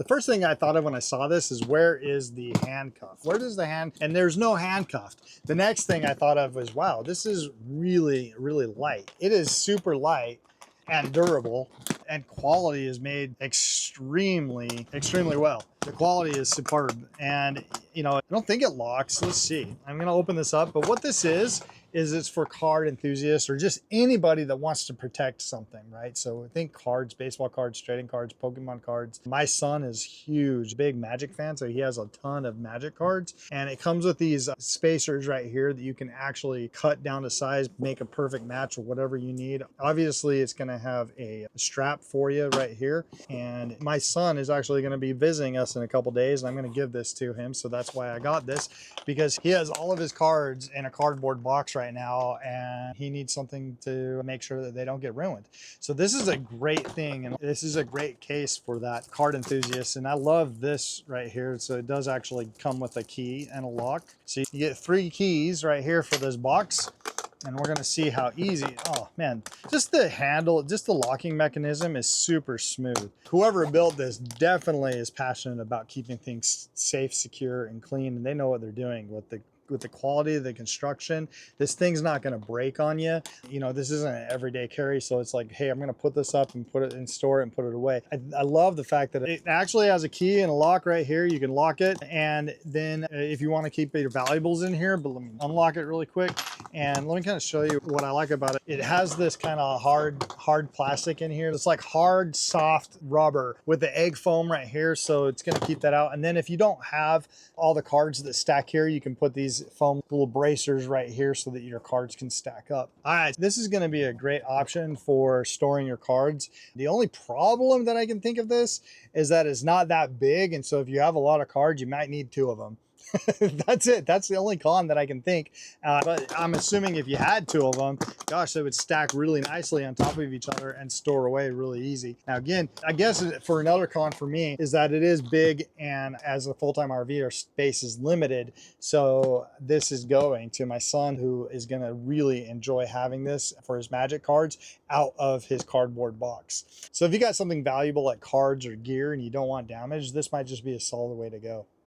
The first thing I thought of when I saw this is, where is the handcuff? Where does the hand, and there's no handcuff. The next thing I thought of was, wow, this is really, really light. It is super light and durable, and quality is made extremely, extremely well. The quality is superb. And you know, I don't think it locks. Let's see. I'm gonna open this up, but what this is it's for card enthusiasts or just anybody that wants to protect something, right? So I think cards, baseball cards, trading cards, Pokemon cards. My son is huge, big Magic fan, so he has a ton of Magic cards. And it comes with these spacers right here that you can actually cut down to size, make a perfect match or whatever you need. Obviously, it's gonna have a strap for you right here. And my son is actually gonna be visiting us in a couple days, and I'm gonna give this to him. So that's why I got this, because he has all of his cards in a cardboard box right now, and he needs something to make sure that they don't get ruined. So this is a great thing, and this is a great case for that card enthusiast. And I love this right here. So it does actually come with a key and a lock. So you get 3 keys right here for this box. And we're gonna see how easy, oh man, just the handle, just the locking mechanism is super smooth. Whoever built this definitely is passionate about keeping things safe, secure, and clean, and they know what they're doing with the quality of the construction. This thing's not going to break on you. You know, this isn't an everyday carry, so it's like, hey, I'm going to put this up and put it in store and put it away. I love the fact that it actually has a key and a lock right here. You can lock it, and then if you want to keep your valuables in here, but let me unlock it really quick. And let me kind of show you what I like about it. It has this kind of hard plastic in here. It's like hard, soft rubber with the egg foam right here, so it's going to keep that out. And then if you don't have all the cards that stack here, you can put these foam little bracers right here so that your cards can stack up. All right, this is going to be a great option for storing your cards. The only problem that I can think of this is that it's not that big, and so if you have a lot of cards, you might need 2 of them. That's it. That's the only con that I can think. But I'm assuming if you had 2 of them, gosh, they would stack really nicely on top of each other and store away really easy. Now, again, I guess for another con for me is that it is big, and as a full-time RV, our space is limited. So this is going to my son, who is going to really enjoy having this for his Magic cards out of his cardboard box. So if you got something valuable like cards or gear and you don't want damage, this might just be a solid way to go.